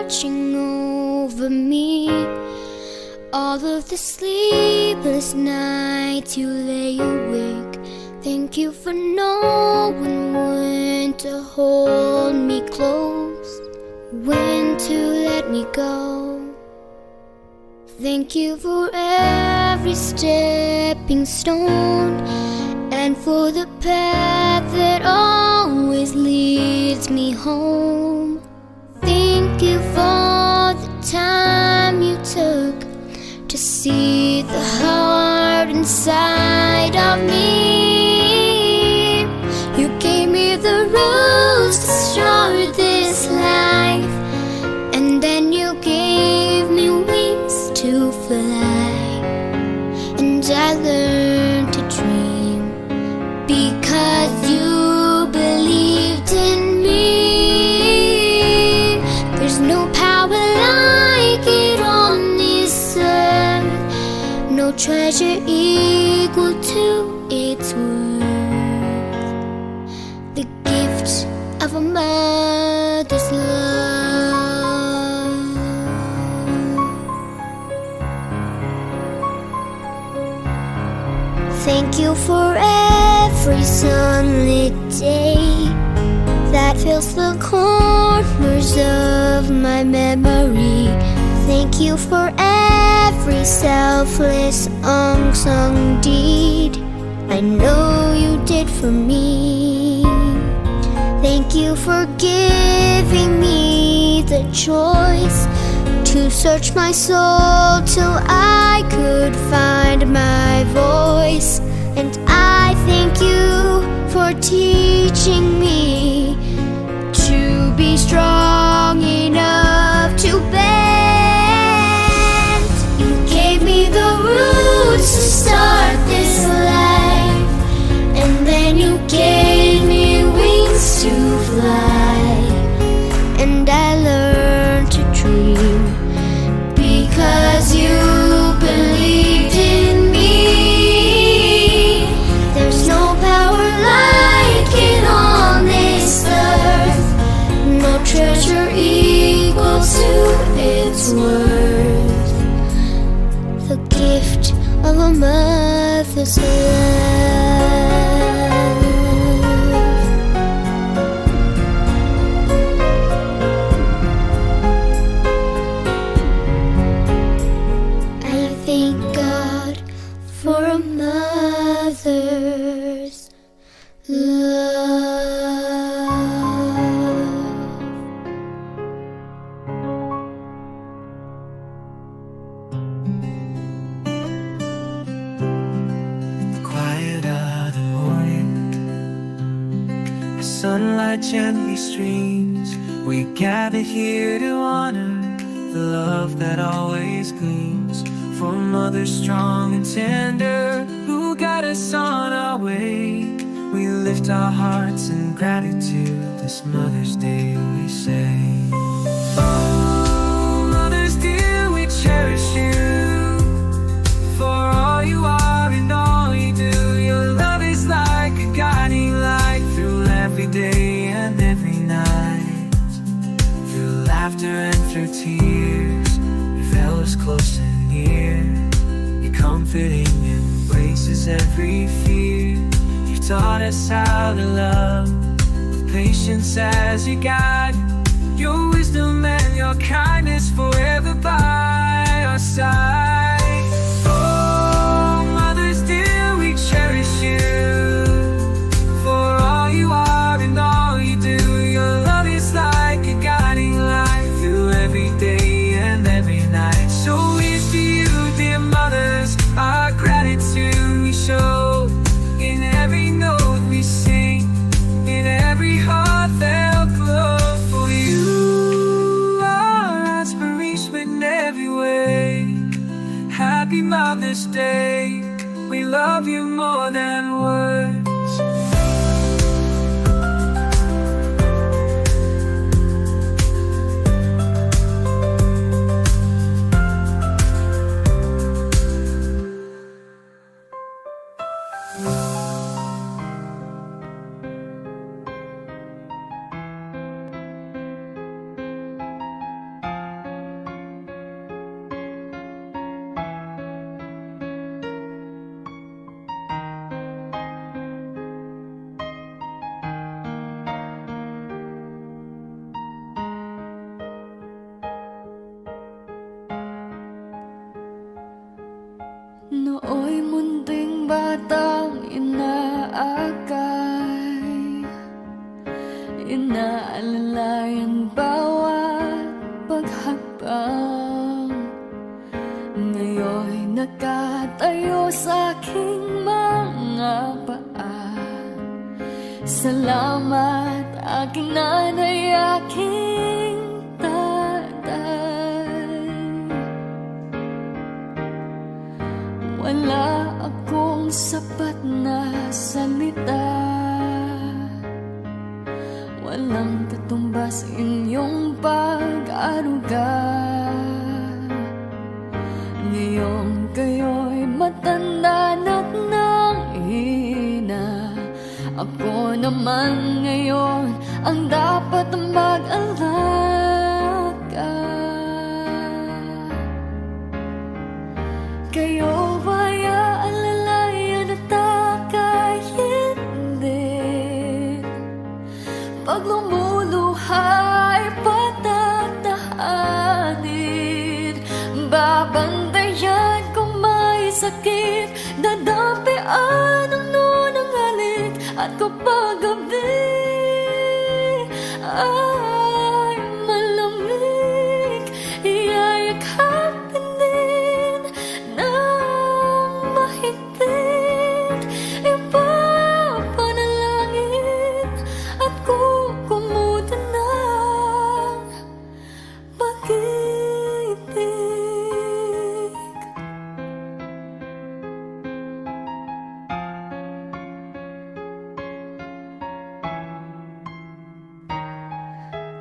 watching over me. All of the sleepless nights you lay awake. Thank you for knowing when to hold me close, when to let me go. Thank you for every stepping stone, and for the path that always leads me home. Thank you for the time you took to see the heart inside of me. You gave me the roots to start this life, and then you gave me wings to fly. And I learned to dream because you believed in me. There's no power like it on this earth, no treasure equal to its worth. The gift of a mother's love. Thank you for every sunlit day that fills the corners of my memory. Thank you for every selfless unsung deed I know you did for me. Thank you for giving me the choice to search my soul till I could find my voice. And I thank you for teaching me to be strong enough to bend. You gave me the roots to start this life, and then you gave me wings to fly. And I learned to dream because you believed in me. There's no power like it on this earth, no treasure equal to its worth. The gift of a mother's love. I thank God for a mother's love. Quiet of the morning, the sunlight gently streams. We gather here to honor the love that always gleams. For a mother strong and tender who got us on our way, we lift our hearts in gratitude this Mother's Day, we say. Oh, mothers dear, we cherish you for all you are and all you do. Your love is like a guiding light through every day and every night. Through laughter and through tears, you've held us close and near. Your comforting embraces every fear. You've taught us how to love with patience as your guide. Your wisdom and your kindness forever by our side. Oh, mothers dear, we cherish you for all you are and all you do. Your love is like a guiding light through every day and every night. So here's to you, dear mothers, our gratitude we show. In every note we sing, in every heart they'll glow. For you are inspiration in every way. Happy Mother's Day, we love you more than words. Nooy munting batang inaakay, inaalalayan bawat paghakbang. Ngayon'y nakatayo sa aking mga paa. Salamat aking nanay, aking tatay. Wala akong sapat na salita, walang katumbas inyong pag-aruga. Ngayong kayo'y matanda na't nanghina, ako naman ngayon ang dapat mag-alaga. Kayo ba'y aalalayan at akay hindi? Pag lumuluhay patatahanin, babantayan kung may sakit, dadampian ang nunang halik. At kapag gabi ay malamig, iyayakapin din ng mahigpit. Ipapanalangin at kukumutan ng pag-ibig.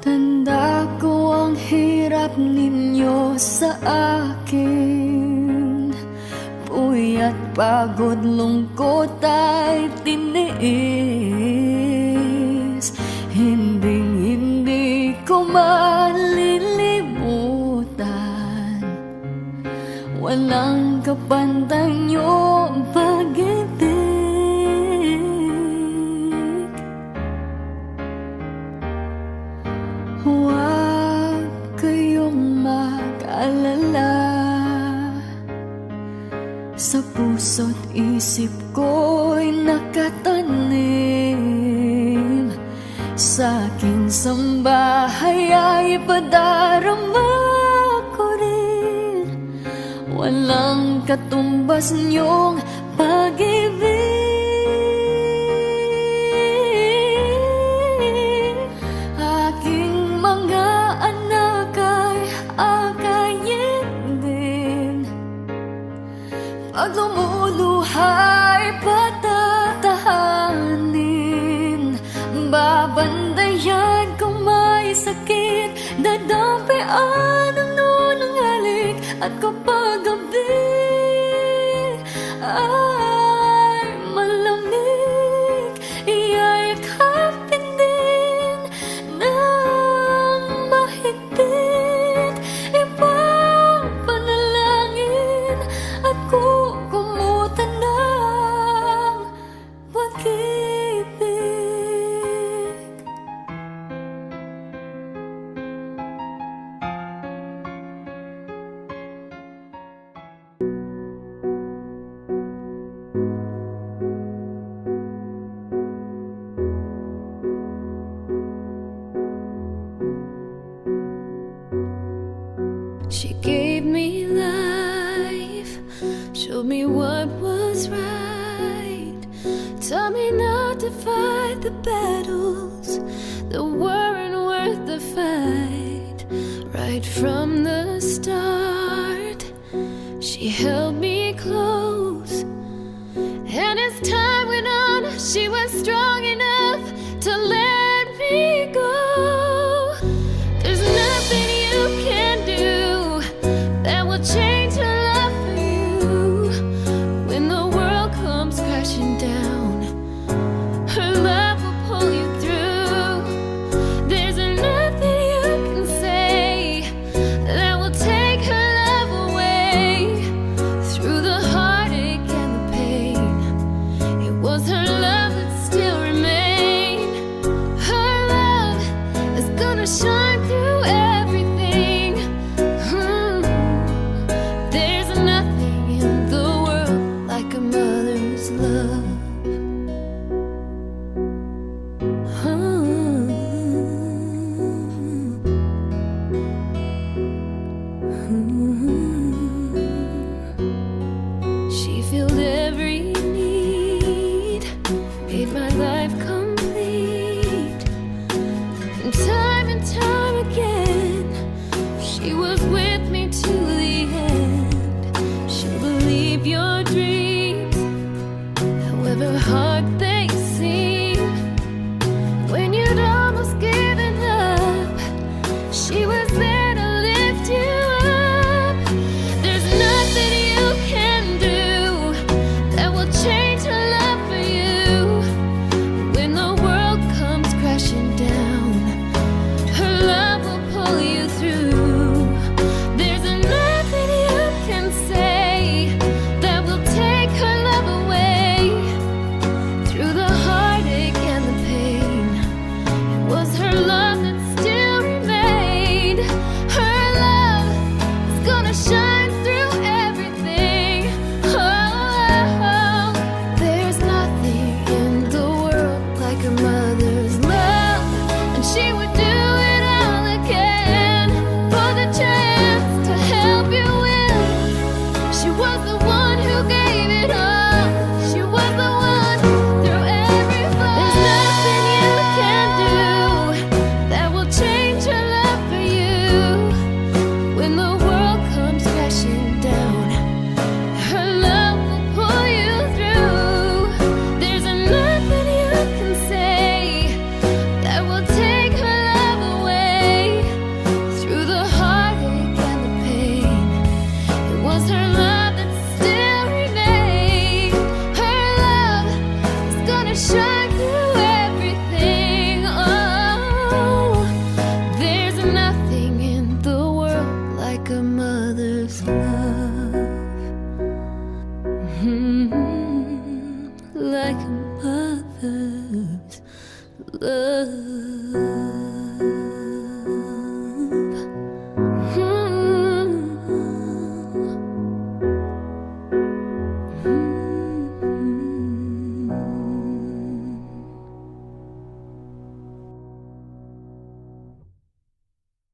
Tanda ko ang hirap ninyo sa akin, puyat, pagod, lungkot ay tiniis. Hindi ko malilimutan, walang kapantay niyong pag-ibig. Huwag kayong mag-alala, sa puso't isip ko'y nakatanim. Sa aking sambahay ay ipadarama ko rin, walang katumbas niyong pag-ibig. Pag lumuluhay patatahanin, babandayan kung may sakit, dadampian ang nunang halik. At kapag gabi ay malamig, iyayakapin din ng mahigpit. Ipapanalangin at kukumutan ng pag-ibig. She gave me life, showed me what was right, taught me not to fight the battles that weren't worth the fight. Right from the start, she held me close, and as time went on, she was strong enough to let me go. There's nothing you can do that will change her love for you. When the world comes crashing down, her love will pull you through. There's nothing you can say that will take her love away. Through the heartache and the pain, it was her love that still remained. heart they sing. When you'd almost given up, she was there to lift you up. There's nothing you can do that will change her love for you. When the world comes crashing down, her love will pull you through. There's nothing you can say that will take her love away. Through the heartache and the pain, it was her love that still remained. Her love is gonna shine through everything. Oh, there's nothing in the world like a mother's love, and she would do it all again for the chance to help you win. She was the one who gave it all. She was the one through every fall. There's nothing you can do that will change her love for you. When the world comes crashing down, her love will pull you through. There's nothing you can say that will take her love away. Through the heartache and the pain, it was her love that still remained. Her love is gonna shine through everything. Oh, there's nothing in the world like a mother's love. Like a mother's love.